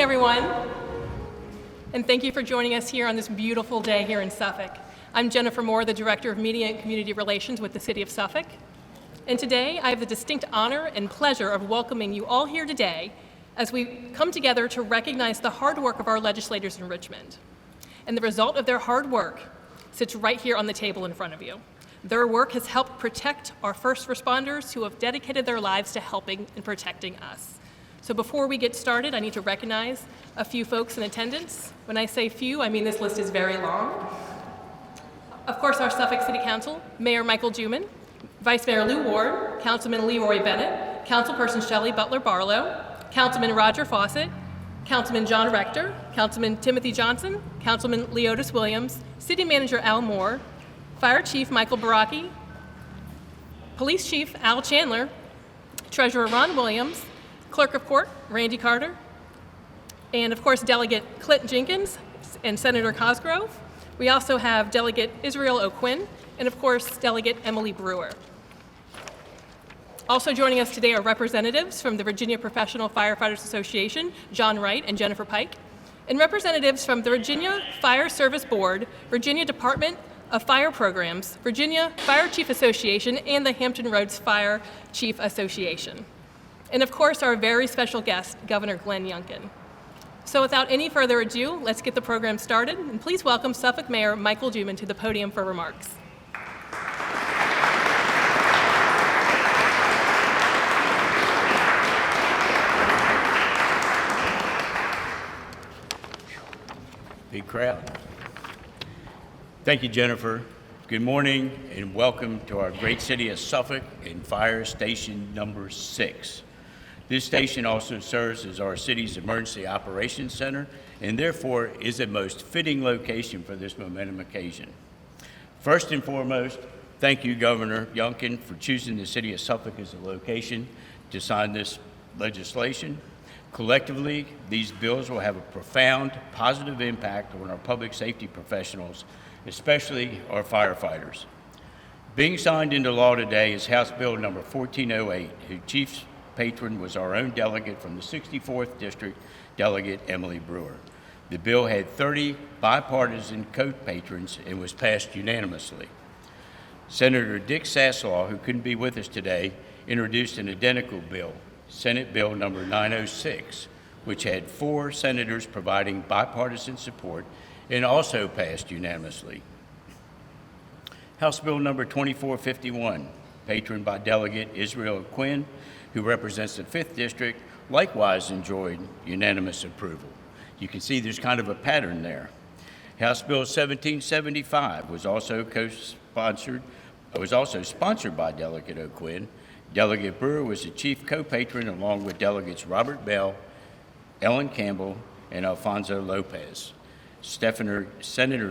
morning, everyone, and thank you for joining us here on this beautiful day here in Suffolk. I'm Jennifer Moore, the Director of Media and Community Relations with the City of Suffolk, and today I have the distinct honor and pleasure of welcoming you all here today as we come together to recognize the hard work of our legislators in Richmond. And the result of their hard work sits right here on the table in front of you. Their work has helped protect our first responders who have dedicated their lives to helping and protecting us. So before we get started, I need to recognize a few folks in attendance. When I say few, I mean this list is very long. Of course, our Suffolk City Council, Mayor Michael Juman, Vice Mayor Lou Ward, Councilman Leroy Bennett, Councilperson Shelley Butler Barlow, Councilman Roger Fawcett, Councilman John Rector, Councilman Timothy Johnson, Councilman Leotis Williams, City Manager Al Moore, Fire Chief Michael Baraki, Police Chief Al Chandler, Treasurer Ron Williams, Clerk of Court Randy Carter, and of course Delegate Clint Jenkins and Senator Cosgrove. We also have Delegate Israel O'Quinn and of course Delegate Emily Brewer. Also joining us today are representatives from the Virginia Professional Firefighters Association, John Wright and Jennifer Pike, and representatives from the Virginia Fire Service Board, Virginia Department of Fire Programs, Virginia Fire Chief Association, and the Hampton Roads Fire Chief Association. And of course, our very special guest, Governor Glenn Youngkin. So without any further ado, let's get the program started, and please welcome Suffolk Mayor Michael Juman to the podium for remarks. Big crowd. Thank you, Jennifer. Good morning and welcome to our great city of Suffolk and Fire Station number 6. This station also serves as our city's emergency operations center and therefore is a most fitting location for this momentum occasion. First and foremost, thank you, Governor Youngkin, for choosing the city of Suffolk as a location to sign this legislation. Collectively, these bills will have a profound positive impact on our public safety professionals, especially our firefighters. Being signed into law today is House Bill number 1408, whose chief patron was our own delegate from the 64th District, Delegate Emily Brewer. The bill had 30 bipartisan co-patrons and was passed unanimously. Senator Dick Saslaw, who couldn't be with us today, introduced an identical bill, Senate Bill number 906, which had 4 senators providing bipartisan support and also passed unanimously. House Bill number 2451, patroned by Delegate Israel O'Quinn, who represents the 5th District, likewise enjoyed unanimous approval. You can see there's kind of a pattern there. House Bill 1775 was also sponsored by Delegate O'Quinn. Delegate Brewer was the chief co-patron along with Delegates Robert Bell, Ellen Campbell, and Alfonso Lopez. Senator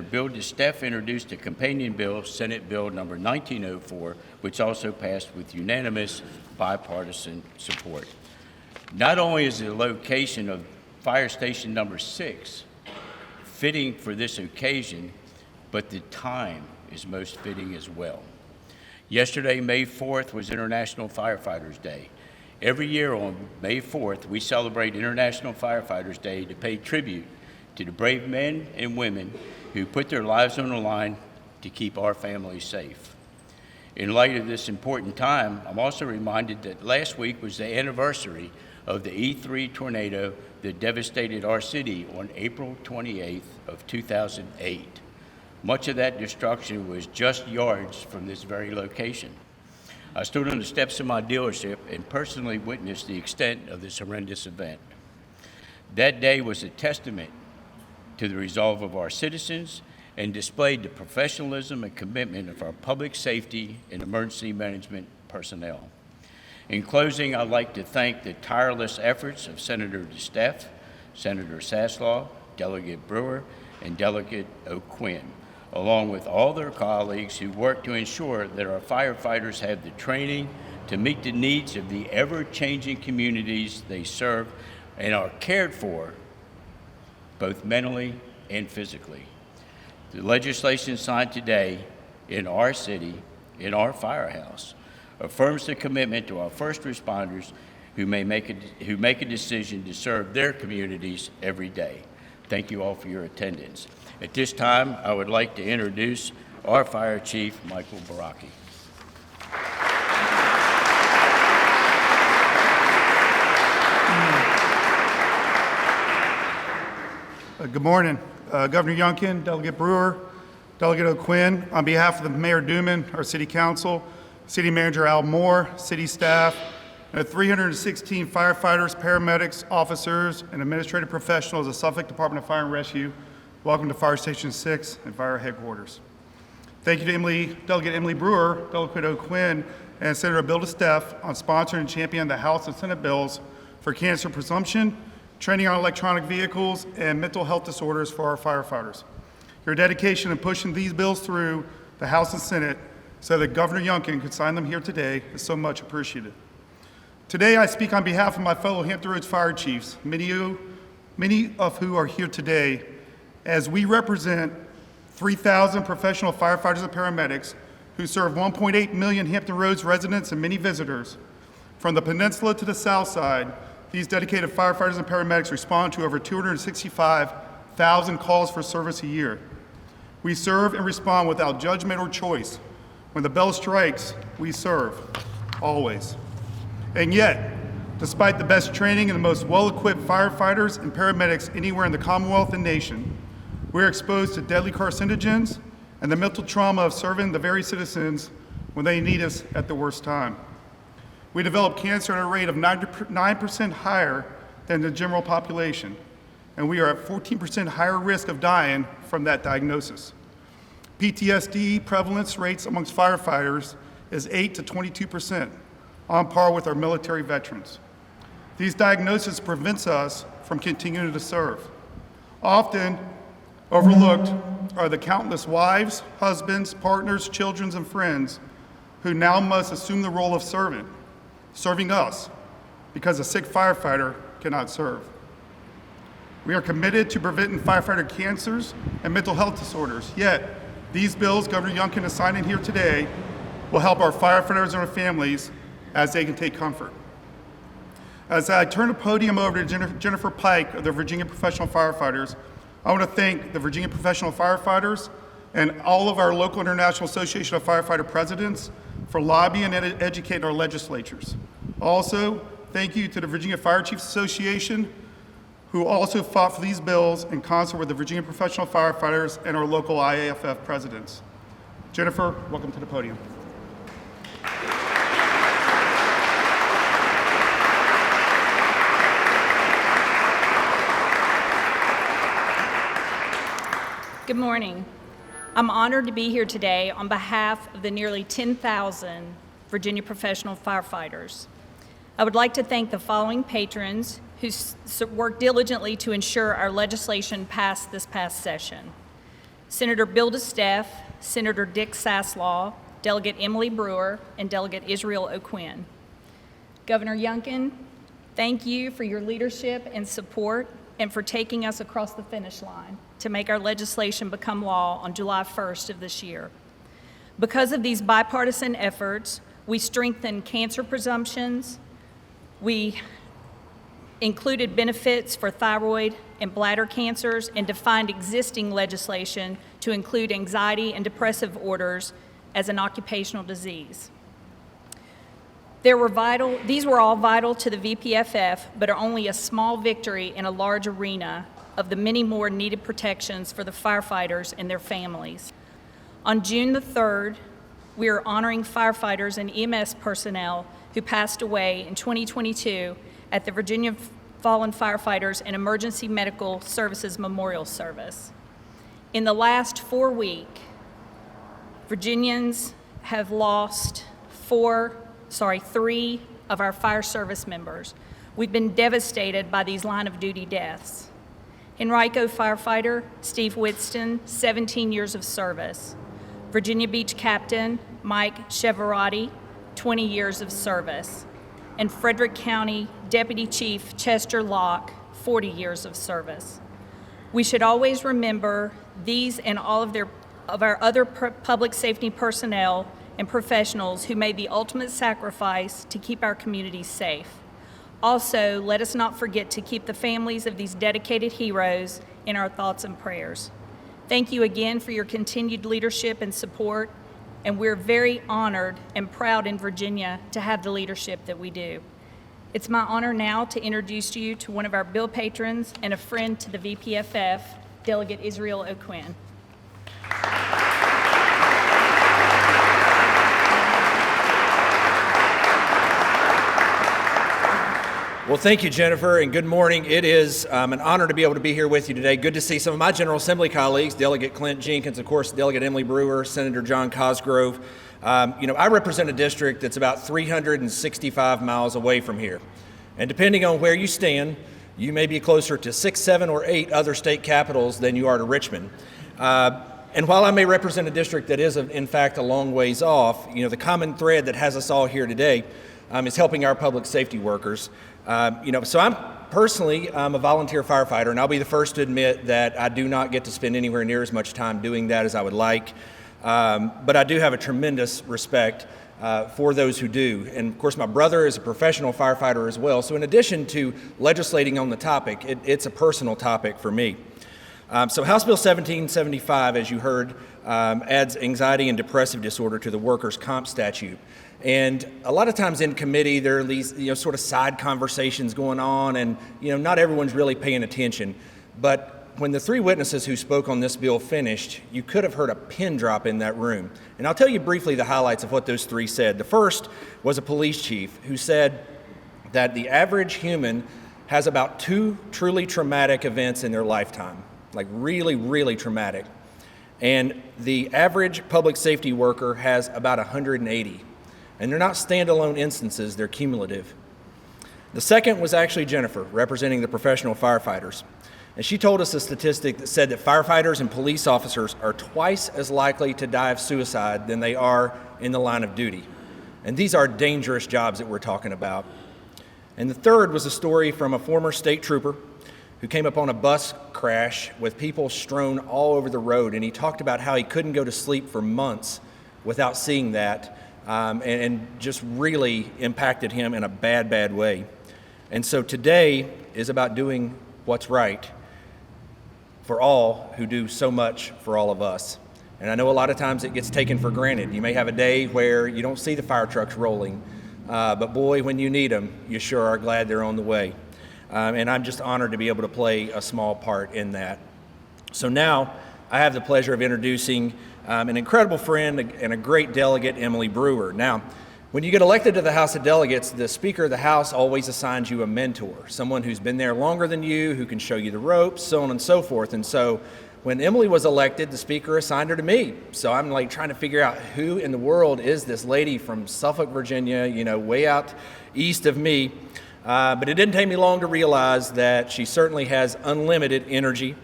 Bill DeSteff introduced a companion bill, Senate Bill number 1904, which also passed with unanimous bipartisan support. Not only is the location of Fire Station number 6 fitting for this occasion, but the time is most fitting as well. Yesterday, May 4th, was International Firefighters Day. Every year on May 4th, we celebrate International Firefighters Day to pay tribute to the brave men and women who put their lives on the line to keep our families safe. In light of this important time, I'm also reminded that last week was the anniversary of the E3 tornado that devastated our city on April 28th of 2008. Much of that destruction was just yards from this very location. I stood on the steps of my dealership and personally witnessed the extent of this horrendous event. That day was a testament to the resolve of our citizens and displayed the professionalism and commitment of our public safety and emergency management personnel. In closing, I'd like to thank the tireless efforts of Senator DeSteff, Senator Saslaw, Delegate Brewer, and Delegate O'Quinn, along with all their colleagues who work to ensure that our firefighters have the training to meet the needs of the ever-changing communities they serve and are cared for both mentally and physically. The legislation signed today in our city, in our firehouse, affirms the commitment to our first responders who make a decision to serve their communities every day. Thank you all for your attendance. At this time, I would like to introduce our Fire Chief, Michael Baraki. Good morning, Governor Youngkin, Delegate Brewer, Delegate O'Quinn. On behalf of the Mayor Duman, our City Council, City Manager Al Moore, City staff, and the 316 firefighters, paramedics, officers, and administrative professionals of Suffolk Department of Fire and Rescue, welcome to Fire Station 6 and Fire Headquarters. Thank you to Delegate Emily Brewer, Delegate O'Quinn, and Senator Bill DeSteff on sponsoring and championing the House and Senate bills for cancer presumption, training on electronic vehicles, and mental health disorders for our firefighters. Your dedication in pushing these bills through the House and Senate so that Governor Youngkin could sign them here today is so much appreciated. Today, I speak on behalf of my fellow Hampton Roads Fire Chiefs, many of who are here today, as we represent 3,000 professional firefighters and paramedics who serve 1.8 million Hampton Roads residents and many visitors. From the peninsula to the south side, these dedicated firefighters and paramedics respond to over 265,000 calls for service a year. We serve and respond without judgment or choice. When the bell strikes, we serve, always. And yet, despite the best training and the most well-equipped firefighters and paramedics anywhere in the Commonwealth and nation, we're exposed to deadly carcinogens and the mental trauma of serving the very citizens when they need us at the worst time. We develop cancer at a rate of 9% higher than the general population, and we are at 14% higher risk of dying from that diagnosis. PTSD prevalence rates amongst firefighters is 8 to 22%, on par with our military veterans. These diagnoses prevents us from continuing to serve. Often overlooked are the countless wives, husbands, partners, children, and friends who now must assume the role of serving us, because a sick firefighter cannot serve. We are committed to preventing firefighter cancers and mental health disorders, yet these bills Governor Youngkin is signing here today will help our firefighters and our families as they can take comfort. As I turn the podium over to Jennifer Pike of the Virginia Professional Firefighters, I want to thank the Virginia Professional Firefighters and all of our local International Association of Firefighter presidents for lobbying and educating our legislatures. Also, thank you to the Virginia Fire Chiefs Association, who also fought for these bills in concert with the Virginia Professional Firefighters and our local IAFF presidents. Jennifer, welcome to the podium. Good morning. I'm honored to be here today on behalf of the nearly 10,000 Virginia professional firefighters. I would like to thank the following patrons who worked diligently to ensure our legislation passed this past session: Senator Bill DeSteff, Senator Dick Saslaw, Delegate Emily Brewer, and Delegate Israel O'Quinn. Governor Youngkin, thank you for your leadership and support and for taking us across the finish line to make our legislation become law on July 1st of this year. Because of these bipartisan efforts, we strengthened cancer presumptions, we included benefits for thyroid and bladder cancers, and defined existing legislation to include anxiety and depressive orders as an occupational disease. These were all vital to the VPFF, but are only a small victory in a large arena of the many more needed protections for the firefighters and their families. On June the 3rd, we are honoring firefighters and EMS personnel who passed away in 2022 at the Virginia Fallen Firefighters and Emergency Medical Services Memorial Service. In the last 4 weeks, Virginians have lost three of our fire service members. We've been devastated by these line of duty deaths. Henrico firefighter Steve Whitston, 17 years of service. Virginia Beach Captain Mike Cheverati, 20 years of service. And Frederick County Deputy Chief Chester Locke, 40 years of service. We should always remember these and all of our other public safety personnel and professionals who made the ultimate sacrifice to keep our communities safe. Also, let us not forget to keep the families of these dedicated heroes in our thoughts and prayers. Thank you again for your continued leadership and support, and we're very honored and proud in Virginia to have the leadership that we do. It's my honor now to introduce you to one of our bill patrons and a friend to the VPFF, Delegate Israel O'Quinn. Well, thank you, Jennifer, and good morning. It is an honor to be able to be here with you today. Good to see some of my General Assembly colleagues, Delegate Clint Jenkins, of course, Delegate Emily Brewer, Senator John Cosgrove. I represent a district that's about 365 miles away from here. And depending on where you stand, you may be closer to 6, 7, or 8 other state capitals than you are to Richmond. And while I may represent a district that is, in fact, a long ways off, the common thread that has us all here today is helping our public safety workers. So I'm a volunteer firefighter, and I'll be the first to admit that I do not get to spend anywhere near as much time doing that as I would like. But I do have a tremendous respect for those who do. And of course, my brother is a professional firefighter as well. So in addition to legislating on the topic, it's a personal topic for me. So House Bill 1775, as you heard, adds anxiety and depressive disorder to the workers' comp statute. And a lot of times in committee, there are these sort of side conversations going on, and not everyone's really paying attention. But when the 3 witnesses who spoke on this bill finished, you could have heard a pin drop in that room. And I'll tell you briefly the highlights of what those 3 said. The first was a police chief who said that the average human has about 2 truly traumatic events in their lifetime, like really, really traumatic. And the average public safety worker has about 180. And they're not standalone instances, they're cumulative. The second was actually Jennifer, representing the professional firefighters. And she told us a statistic that said that firefighters and police officers are twice as likely to die of suicide than they are in the line of duty. And these are dangerous jobs that we're talking about. And the third was a story from a former state trooper who came upon a bus crash with people strewn all over the road. And he talked about how he couldn't go to sleep for months without seeing that. And just really impacted him in a bad, bad way. And so today is about doing what's right for all who do so much for all of us. And I know a lot of times it gets taken for granted. You may have a day where you don't see the fire trucks rolling, but boy, when you need them, you sure are glad they're on the way. And I'm just honored to be able to play a small part in that. So now I have the pleasure of introducing an incredible friend and a great delegate, Emily Brewer. Now, when you get elected to the House of Delegates, the Speaker of the House always assigns you a mentor, someone who's been there longer than you, who can show you the ropes, so on and so forth. And so when Emily was elected, the Speaker assigned her to me. So I'm trying to figure out who in the world is this lady from Suffolk, Virginia, way out east of me. But it didn't take me long to realize that she certainly has unlimited energy.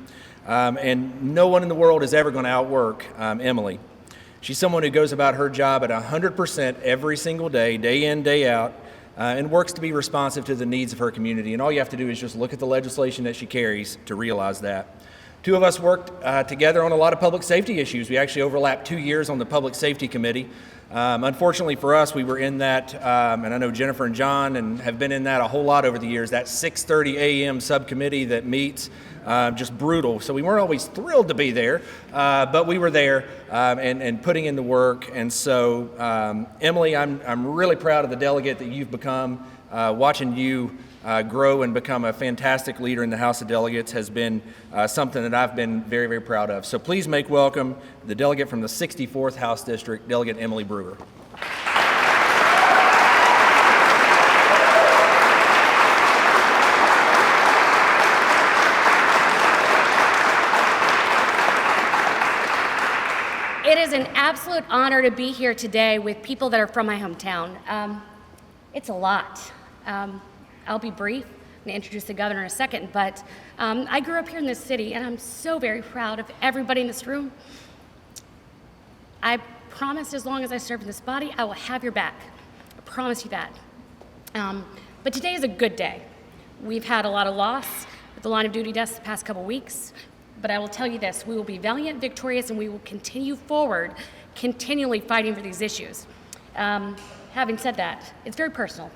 And no one in the world is ever going to outwork Emily. She's someone who goes about her job at 100% every single day, day in, day out, and works to be responsive to the needs of her community. And all you have to do is just look at the legislation that she carries to realize that. 2 of us worked together on a lot of public safety issues. We actually overlapped 2 years on the Public Safety Committee. Unfortunately for us, we were in that, and I know Jennifer and John and have been in that a whole lot over the years, that 6:30 a.m. subcommittee that meets, just brutal. So we weren't always thrilled to be there, but we were there and putting in the work. And so, Emily, I'm really proud of the delegate that you've become. Watching you grow and become a fantastic leader in the House of Delegates has been something that I've been very, very proud of. So please make welcome the delegate from the 64th House District, Delegate Emily Brewer. It is an absolute honor to be here today with people that are from my hometown. It's a lot. I'll be brief. I'm going to introduce the governor in a second, but I grew up here in this city, and I'm so very proud of everybody in this room. I promise as long as I serve in this body, I will have your back. I promise you that. But today is a good day. We've had a lot of loss with the line of duty deaths the past couple weeks, but I will tell you this, we will be valiant, victorious, and we will continue forward, continually fighting for these issues. Having said that, it's very personal.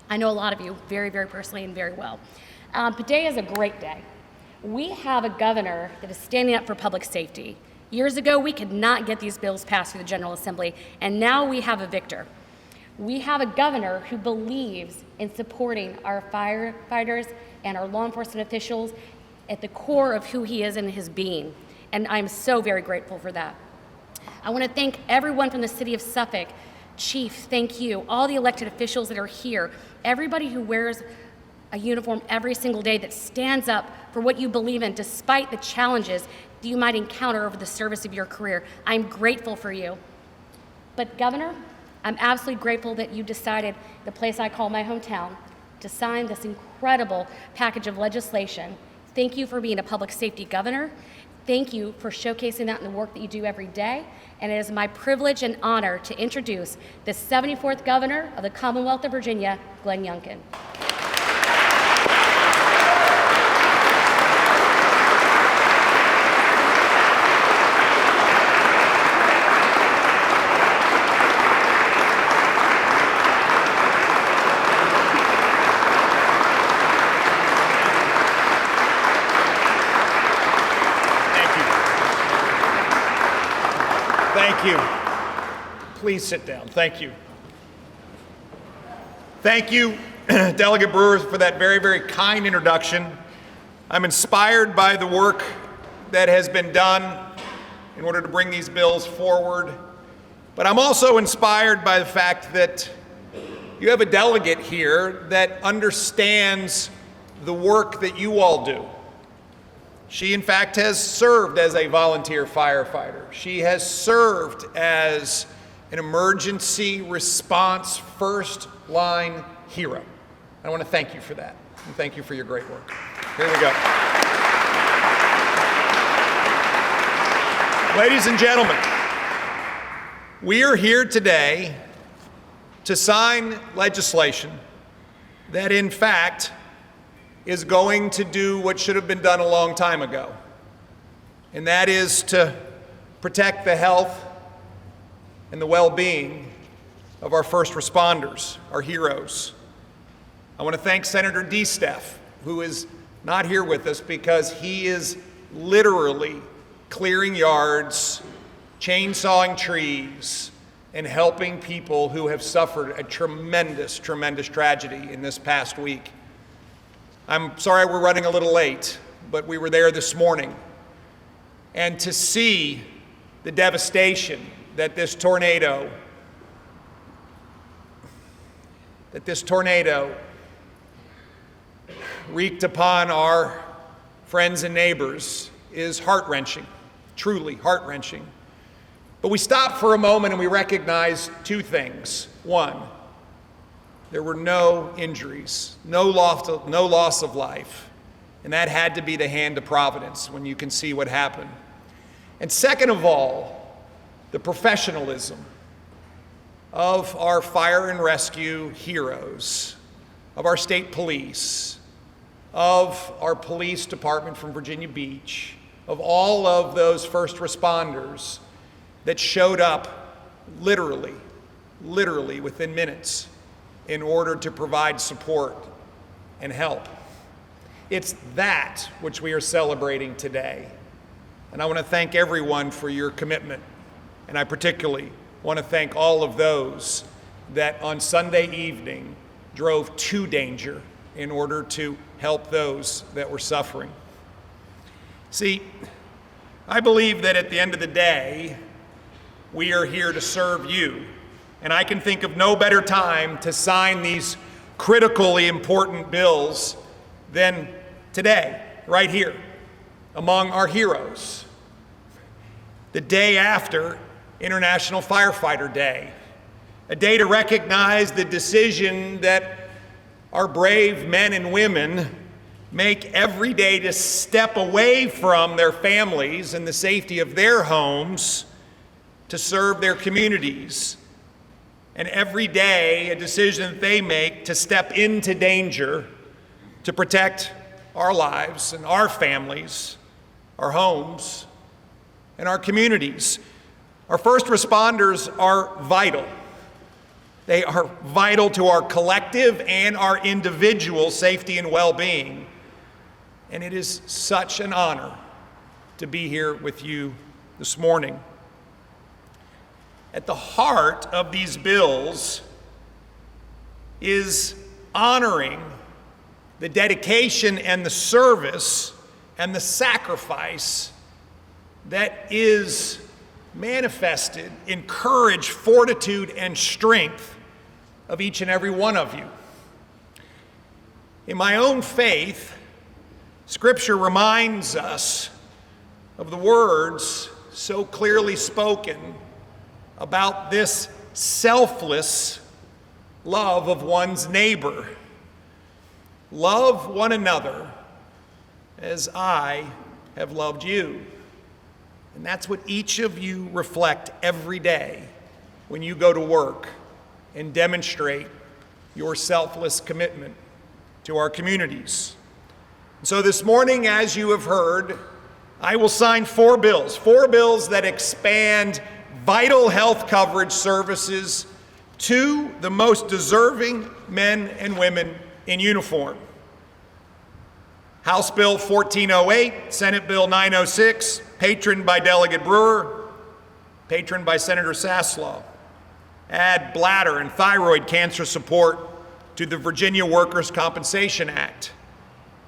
I know a lot of you very, very personally and very well. Today is a great day. We have a governor that is standing up for public safety. Years ago, we could not get these bills passed through the General Assembly, and now we have a victor. We have a governor who believes in supporting our firefighters and our law enforcement officials at the core of who he is in his being, and I'm so very grateful for that. I want to thank everyone from the city of Suffolk. Chief, thank you. All the elected officials that are here, everybody who wears a uniform every single day that stands up for what you believe in despite the challenges that you might encounter over the service of your career. I'm grateful for you. But Governor, I'm absolutely grateful that you decided, the place I call my hometown, to sign this incredible package of legislation. Thank you for being a public safety governor. Thank you for showcasing that in the work that you do every day. And it is my privilege and honor to introduce the 74th Governor of the Commonwealth of Virginia, Glenn Youngkin. Thank you. Please sit down. Thank you. Thank you, Delegate Brewer, for that very, very kind introduction. I'm inspired by the work that has been done in order to bring these bills forward, but I'm also inspired by the fact that you have a delegate here that understands the work that you all do. She, in fact, has served as a volunteer firefighter. She has served as an emergency response first-line hero. I want to thank you for that, and thank you for your great work. Here we go. Ladies and gentlemen, we are here today to sign legislation that, in fact, is going to do what should have been done a long time ago, and that is to protect the health and the well-being of our first responders, our heroes. I want to thank Senator DeSteph, who is not here with us because he is literally clearing yards, chainsawing trees, and helping people who have suffered a tremendous, tremendous tragedy in this past week. I'm sorry we're running a little late, but we were there this morning. And to see the devastation that this tornado wreaked upon our friends and neighbors is heart-wrenching, truly heart-wrenching. But we stopped for a moment and we recognized two things. One, there were no injuries, no loss of life, and that had to be the hand of Providence when you can see what happened. And second of all, the professionalism of our fire and rescue heroes, of our state police, of our police department from Virginia Beach, of all of those first responders that showed up literally within minutes in order to provide support and help. It's that which we are celebrating today. And I want to thank everyone for your commitment. And I particularly want to thank all of those that on Sunday evening drove to danger in order to help those that were suffering. See, I believe that at the end of the day, we are here to serve you. And I can think of no better time to sign these critically important bills than today, right here, among our heroes. The day after International Firefighter Day, a day to recognize the decision that our brave men and women make every day to step away from their families and the safety of their homes to serve their communities. And every day, a decision that they make to step into danger to protect our lives and our families, our homes, and our communities. Our first responders are vital. They are vital to our collective and our individual safety and well-being. And it is such an honor to be here with you this morning. At the heart of these bills is honoring the dedication and the service and the sacrifice that is manifested in courage, fortitude, and strength of each and every one of you. In my own faith, Scripture reminds us of the words so clearly spoken about this selfless love of one's neighbor. Love one another as I have loved you. And that's what each of you reflect every day when you go to work and demonstrate your selfless commitment to our communities. So this morning, as you have heard, I will sign four bills that expand vital health coverage services to the most deserving men and women in uniform. House Bill 1408, Senate Bill 906, patroned by Delegate Brewer, patroned by Senator Saslaw, add bladder and thyroid cancer support to the Virginia Workers' Compensation Act.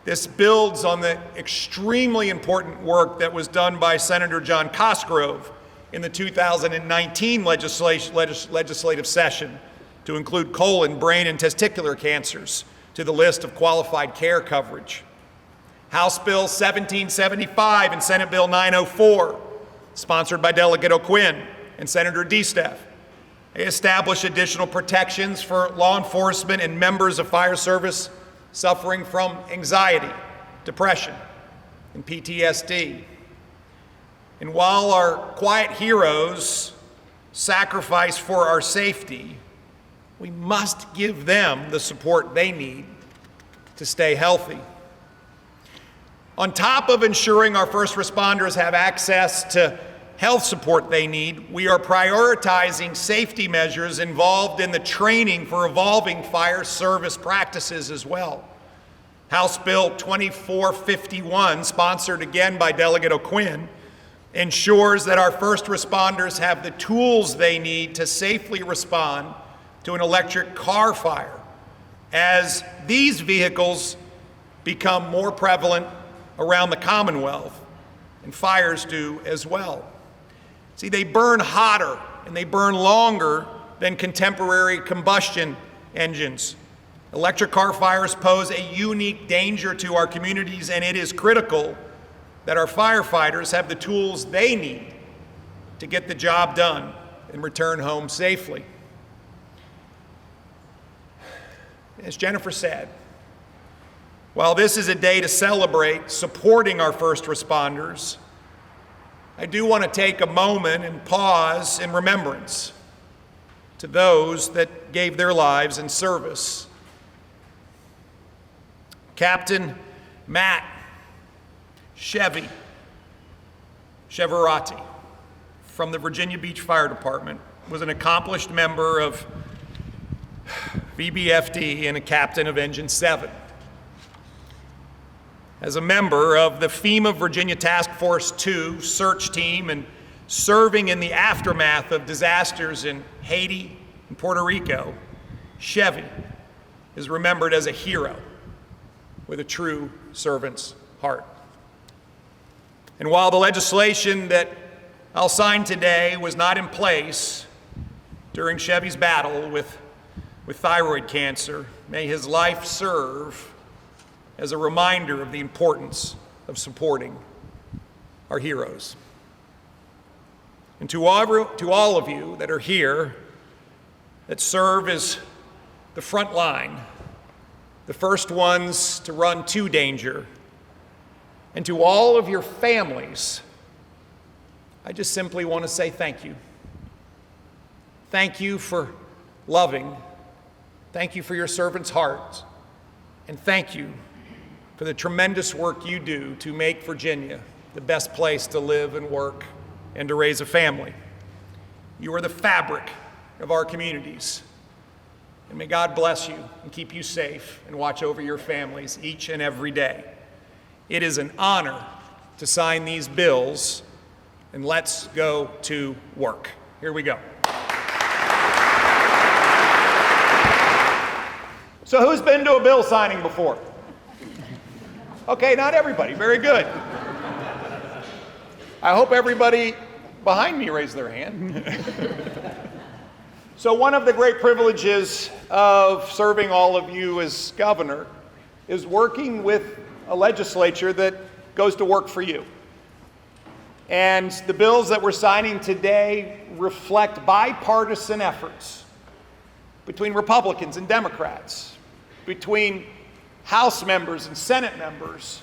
This builds on the extremely important work that was done by Senator John Cosgrove in the 2019 legislative session to include colon, brain, and testicular cancers to the list of qualified care coverage. House Bill 1775 and Senate Bill 904, sponsored by Delegate O'Quinn and Senator DeStaff, they establish additional protections for law enforcement and members of fire service suffering from anxiety, depression, and PTSD. And while our quiet heroes sacrifice for our safety, we must give them the support they need to stay healthy. On top of ensuring our first responders have access to health support they need, we are prioritizing safety measures involved in the training for evolving fire service practices as well. House Bill 2451, sponsored again by Delegate O'Quinn, ensures that our first responders have the tools they need to safely respond to an electric car fire, as these vehicles become more prevalent around the Commonwealth, and fires do as well. See, they burn hotter and they burn longer than contemporary combustion engines. Electric car fires pose a unique danger to our communities, and it is critical that our firefighters have the tools they need to get the job done and return home safely. As Jennifer said, while this is a day to celebrate supporting our first responders, I do want to take a moment and pause in remembrance to those that gave their lives in service. Captain Matt Cheverati from the Virginia Beach Fire Department was an accomplished member of VBFD and a captain of Engine 7. As a member of the FEMA Virginia Task Force 2 search team and serving in the aftermath of disasters in Haiti and Puerto Rico, Chevy is remembered as a hero with a true servant's heart. And while the legislation that I'll sign today was not in place during Chevy's battle with thyroid cancer, may his life serve as a reminder of the importance of supporting our heroes. And to all of you that are here that serve as the front line, the first ones to run to danger, and to all of your families, I just simply want to say thank you. Thank you for loving. Thank you for your servant's heart. And thank you for the tremendous work you do to make Virginia the best place to live and work and to raise a family. You are the fabric of our communities, And may God bless you and keep you safe and watch over your families each and every day. It is an honor to sign these bills, and let's go to work. Here we go. So who's been to a bill signing before? Okay, not everybody. Very good. I hope everybody behind me raised their hand. So one of the great privileges of serving all of you as governor is working with a legislature that goes to work for you. And the bills that we're signing today reflect bipartisan efforts between Republicans and Democrats, between House members and Senate members,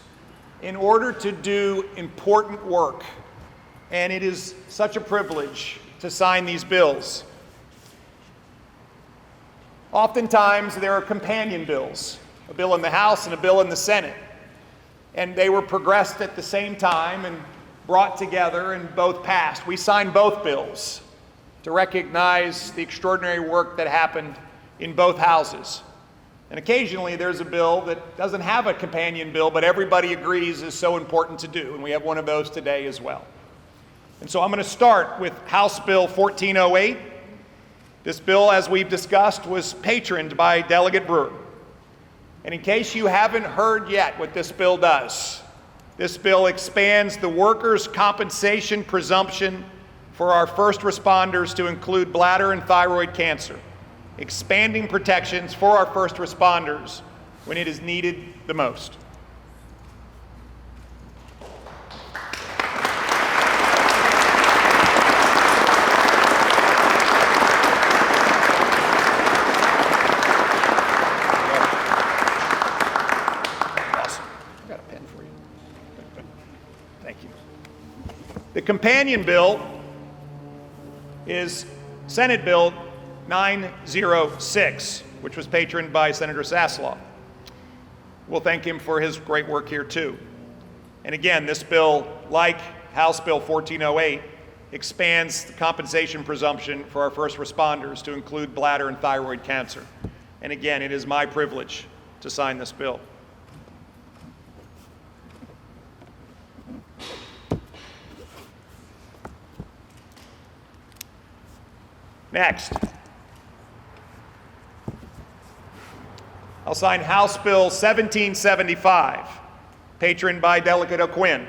in order to do important work. And it is such a privilege to sign these bills. Oftentimes, there are companion bills, a bill in the House and a bill in the Senate. And they were progressed at the same time and brought together and both passed. We signed both bills to recognize the extraordinary work that happened in both houses. And occasionally there's a bill that doesn't have a companion bill, but everybody agrees is so important to do. And we have one of those today as well. And so I'm going to start with House Bill 1408. This bill, as we've discussed, was patroned by Delegate Brewer. And in case you haven't heard yet what this bill does, this bill expands the workers' compensation presumption for our first responders to include bladder and thyroid cancer, expanding protections for our first responders when it is needed the most. The companion bill is Senate Bill 906, which was patroned by Senator Saslaw. We'll thank him for his great work here too. And again, this bill, like House Bill 1408, expands the compensation presumption for our first responders to include bladder and thyroid cancer. And again, it is my privilege to sign this bill. Next, I'll sign House Bill 1775, patroned by Delegate O'Quinn.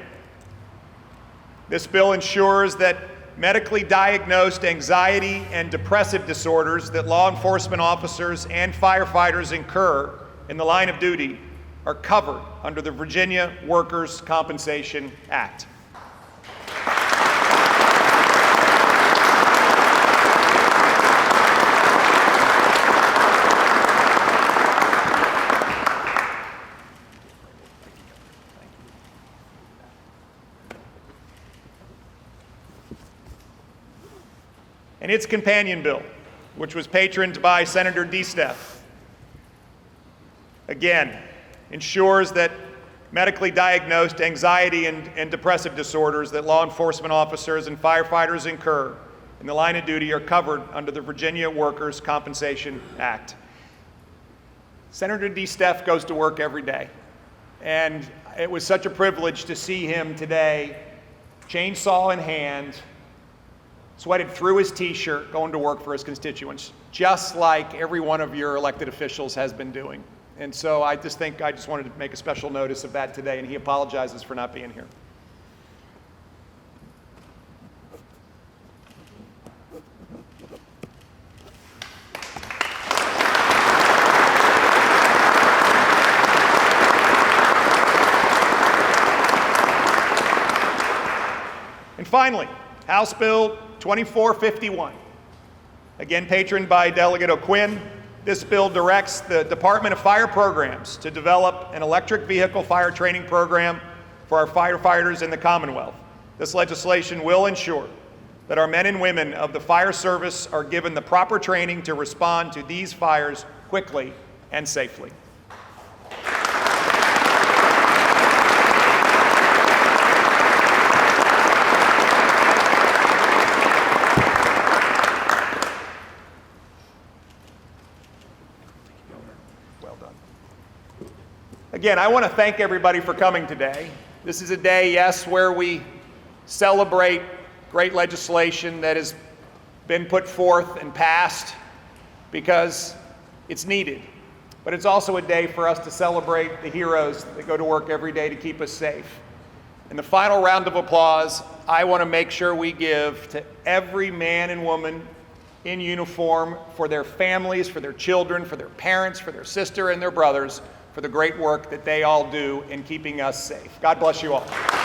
This bill ensures that medically diagnosed anxiety and depressive disorders that law enforcement officers and firefighters incur in the line of duty are covered under the Virginia Workers' Compensation Act. And its companion bill, which was patroned by Senator DeSteph, again, ensures that medically diagnosed anxiety and depressive disorders that law enforcement officers and firefighters incur in the line of duty are covered under the Virginia Workers' Compensation Act. Senator DeSteph goes to work every day, and it was such a privilege to see him today, chainsaw in hand, sweated through his t-shirt going to work for his constituents, just like every one of your elected officials has been doing. And so I just wanted to make a special notice of that today, and he apologizes for not being here. And finally, House Bill 2451, again patroned by Delegate O'Quinn. This bill directs the Department of Fire Programs to develop an electric vehicle fire training program for our firefighters in the Commonwealth. This legislation will ensure that our men and women of the fire service are given the proper training to respond to these fires quickly and safely. Well done. Again, I want to thank everybody for coming today. This is a day, yes, where we celebrate great legislation that has been put forth and passed because it's needed. But it's also a day for us to celebrate the heroes that go to work every day to keep us safe. In the final round of applause, I want to make sure we give to every man and woman in uniform, for their families, for their children, for their parents, for their sister and their brothers, for the great work that they all do in keeping us safe. God bless you all.